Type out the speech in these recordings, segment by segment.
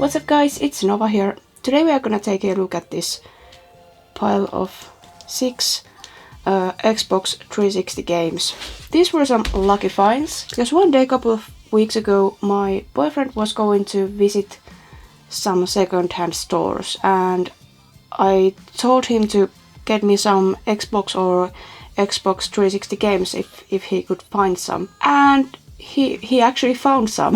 What's up guys, it's Nova here. Today we are gonna take a look at this pile of 6 Xbox 360 games. These were some lucky finds, because one day a couple of weeks ago my boyfriend was going to visit some second-hand stores and I told him to get me some Xbox or Xbox 360 games if he could find some. And he actually found some.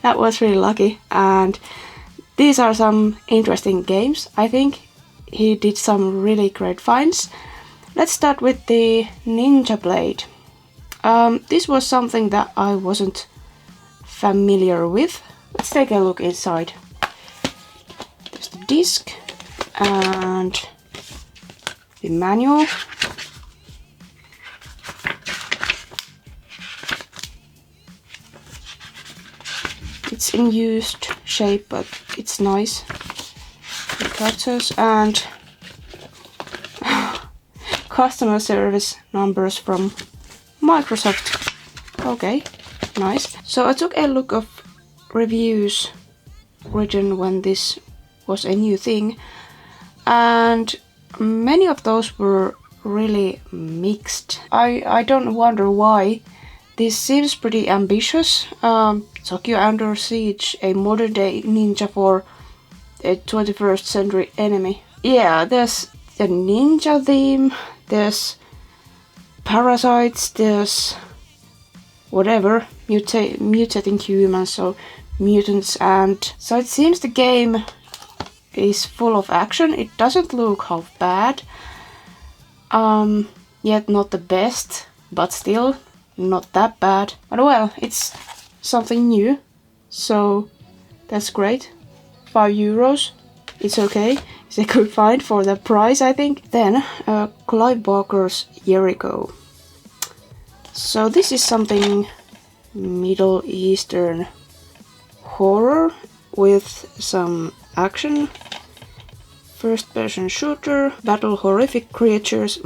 That was really lucky. And these are some interesting games. I think he did some really great finds. Let's start with the Ninja Blade. This was something that I wasn't familiar with. Let's take a look inside. There's the disc and the manual. It's in used shape, but it's nice. The cutters and customer service numbers from Microsoft. Okay, nice. So I took a look of reviews written when this was a new thing, and many of those were really mixed. I don't wonder why. This seems pretty ambitious. Tokyo Under Siege, a modern day ninja for a 21st century enemy. Yeah, there's the ninja theme, there's parasites, there's whatever, mutating humans, so mutants, and so it seems the game is full of action. It doesn't look half bad, yet not the best, but still not that bad. But well, it's something new, so that's great. €5, it's okay. It's a good find for the price, I think. Then Clive Barker's Jericho. So this is something Middle Eastern horror with some action. First person shooter, battle horrific creatures.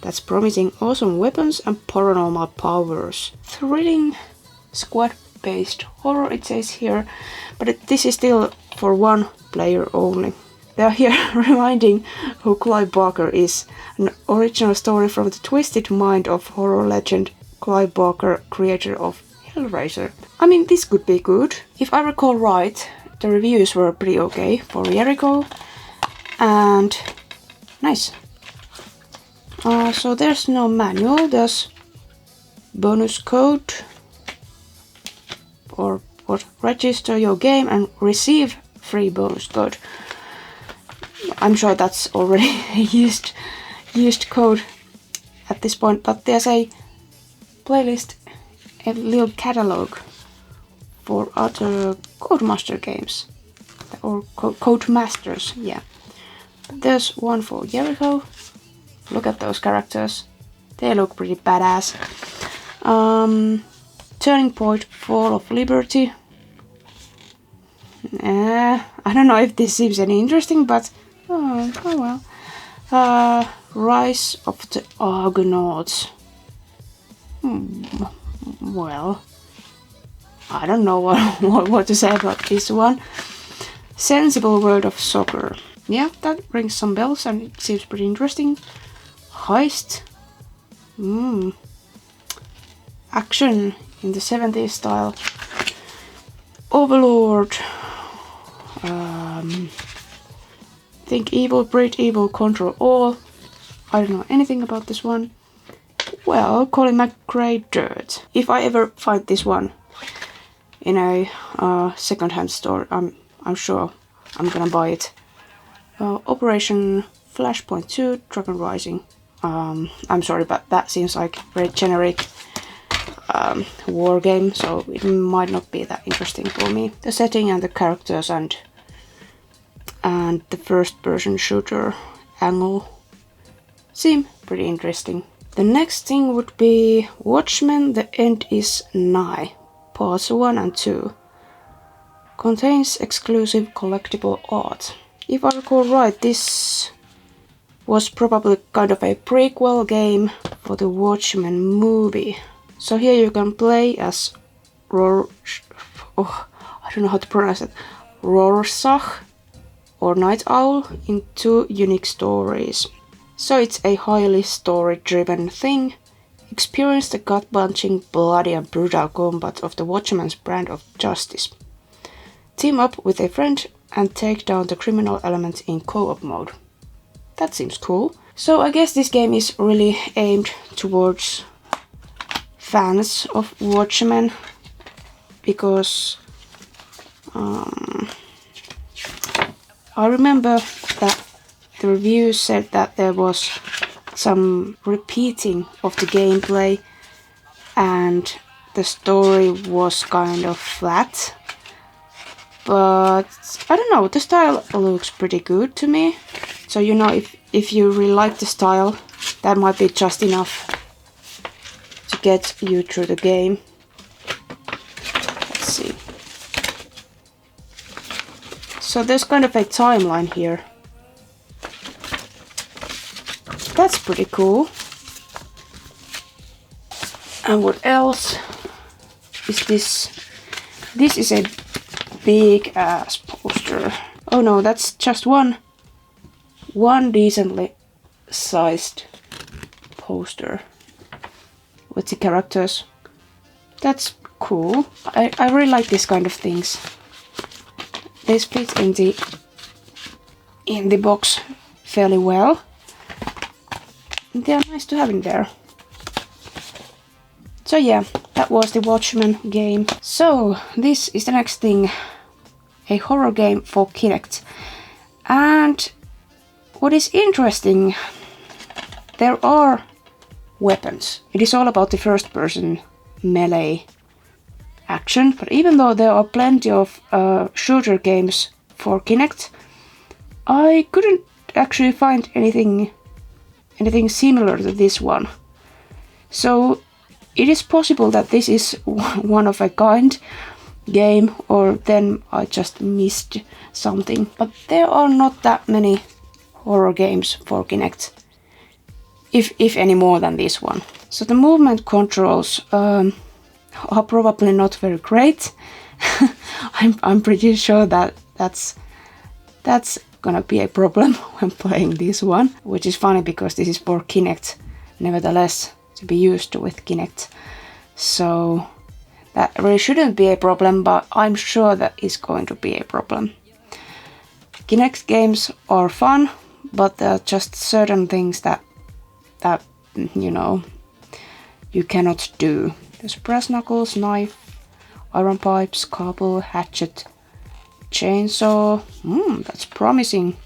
That's promising. Awesome weapons and paranormal powers. Thrilling squad-based horror, it says here, but this is still for one player only. They are here reminding who Clive Barker is. An original story from the twisted mind of horror legend Clive Barker, creator of Hellraiser. I mean, this could be good. If I recall right, the reviews were pretty okay for Jericho. And nice. So there's no manual, there's bonus code, or what, register your game and receive free bonus code. I'm sure that's already a used code at this point, but there's a playlist, a little catalog for other Codemaster games, or Codemasters, yeah. There's one for Jericho. Look at those characters. They look pretty badass. Turning Point, Fall of Liberty. I don't know if this seems any interesting, but oh well. Rise of the Argonauts. Well, I don't know what to say about this one. Sensible World of Soccer. Yeah, that rings some bells and it seems pretty interesting. Heist. Action in the 70s style. Overlord. Think evil, breed evil, control all. I don't know anything about this one. Well, Colin McRae Dirt. If I ever find this one in a second-hand store, I'm sure I'm gonna buy it. Operation Flashpoint 2, Dragon Rising. I'm sorry, but that seems like a very generic war game, so it might not be that interesting for me. The setting and the characters and the first person shooter angle seem pretty interesting. The next thing would be Watchmen, The End is Nigh, parts 1 and 2. Contains exclusive collectible art. If I recall right, this was probably kind of a prequel game for the Watchmen movie. So here you can play as I I don't know how to pronounce it, Rorschach or Night Owl in 2 unique stories. So it's a highly story-driven thing. Experience the gut-punching, bloody and brutal combat of the Watchmen's brand of justice. Team up with a friend and take down the criminal elements in co-op mode. That seems cool. So I guess this game is really aimed towards fans of Watchmen, because I remember that the reviews said that there was some repeating of the gameplay and the story was kind of flat. But I don't know, the style looks pretty good to me. So you know, if you really like the style, that might be just enough to get you through the game. Let's see. So there's kind of a timeline here. That's pretty cool. And what else is this? This is a big ass poster. Oh no, that's just one decently sized poster with the characters. That's cool. I really like this kind of things. This fits in the box fairly well. They are nice to have in there. So yeah, that was the Watchmen game. So this is the next thing, a horror game for Kinect. And what is interesting, there are weapons. It is all about the first person melee action, but even though there are plenty of shooter games for Kinect, I couldn't actually find anything similar to this one. So it is possible that this is one of a kind game, or then I just missed something. But there are not that many horror games for Kinect, if any more than this one. So the movement controls are probably not very great. I'm pretty sure that that's gonna be a problem when playing this one, which is funny because this is for Kinect, nevertheless, to be used with Kinect. So that really shouldn't be a problem, but I'm sure that is going to be a problem. Kinect games are fun, but there are just certain things that you know, you cannot do. There's brass knuckles, knife, iron pipes, cable, hatchet, chainsaw. That's promising.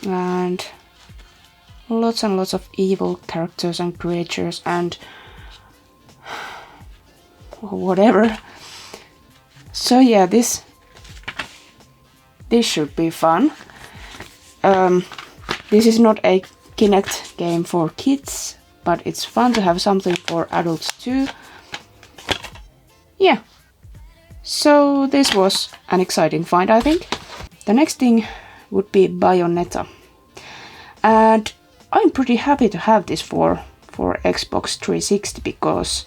And lots and lots of evil characters and creatures and whatever. So yeah, this should be fun. This is not a Kinect game for kids, but it's fun to have something for adults too. Yeah. So this was an exciting find, I think. The next thing would be Bayonetta. And I'm pretty happy to have this for Xbox 360 because,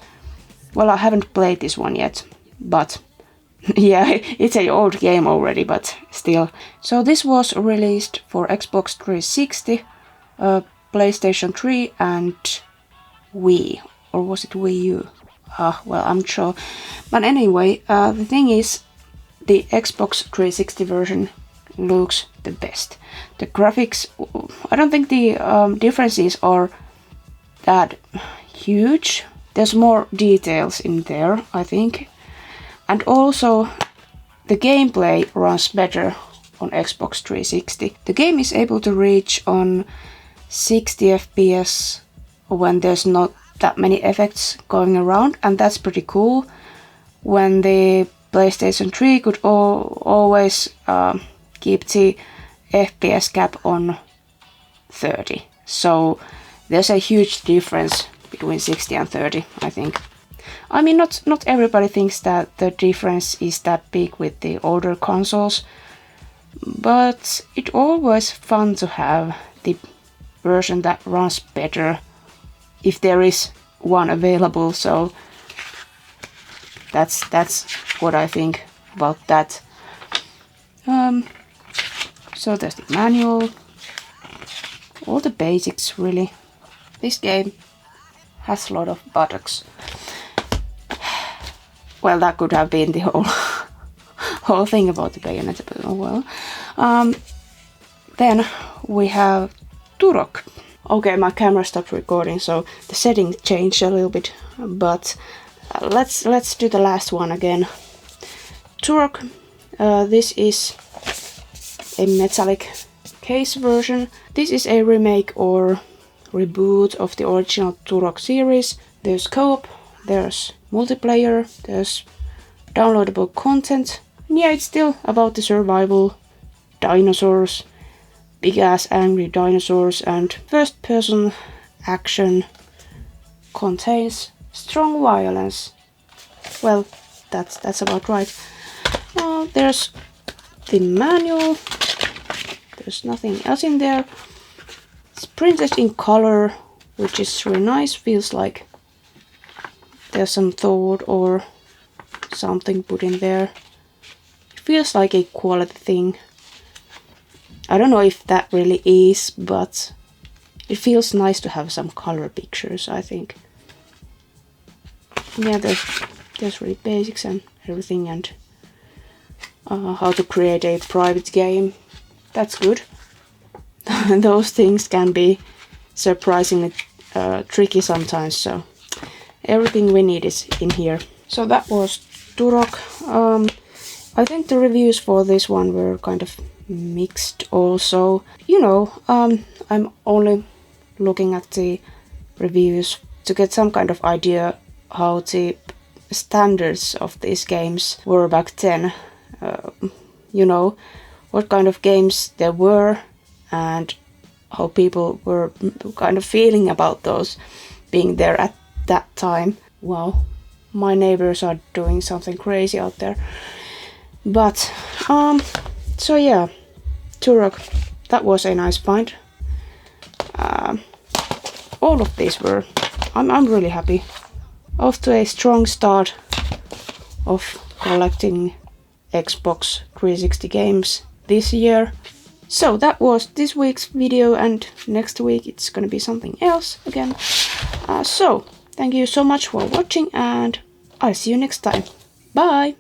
well, I haven't played this one yet, but yeah, it's an old game already, but still. So this was released for Xbox 360, PlayStation 3 and Wii, or was it Wii U? Well, I'm not sure. But anyway, the thing is, the Xbox 360 version looks the best. The graphics, I don't think the differences are that huge. There's more details in there, I think. And also, the gameplay runs better on Xbox 360. The game is able to reach on 60 FPS when there's not that many effects going around, and that's pretty cool. When the PlayStation 3 could always keep the FPS cap on 30. So there's a huge difference between 60 and 30, I think. I mean, not everybody thinks that the difference is that big with the older consoles, but it's always fun to have the version that runs better if there is one available. So That's what I think about that. So there's the manual, all the basics really. This game has a lot of buttocks. Well, that could have been the whole thing about the Bayonetta, but oh well. Then we have Turok. Okay, my camera stopped recording, so the settings changed a little bit, but let's do the last one again. Turok. This is a metallic case version. This is a remake or reboot of the original Turok series. There's co-op, there's multiplayer, there's downloadable content. And yeah, it's still about the survival, dinosaurs, big ass angry dinosaurs, and first person action. Contains strong violence. Well, that's about right. There's the manual. There's nothing else in there. It's printed in color, which is really nice. Feels like there's some thought or something put in there. It feels like a quality thing. I don't know if that really is, but it feels nice to have some color pictures, I think. Yeah, there's really basics and everything, and how to create a private game. That's good. Those things can be surprisingly tricky sometimes, so everything we need is in here. So that was Turok. I think the reviews for this one were kind of mixed also. You know, I'm only looking at the reviews to get some kind of idea how the standards of these games were back then. You know, what kind of games there were and how people were kind of feeling about those being there at that time. Wow, my neighbors are doing something crazy out there. But so yeah, Turok, that was a nice find. All of these were, I'm really happy. Off to a strong start of collecting Xbox 360 games this year. So that was this week's video, and next week it's gonna be something else again. So thank you so much for watching, and I'll see you next time. Bye!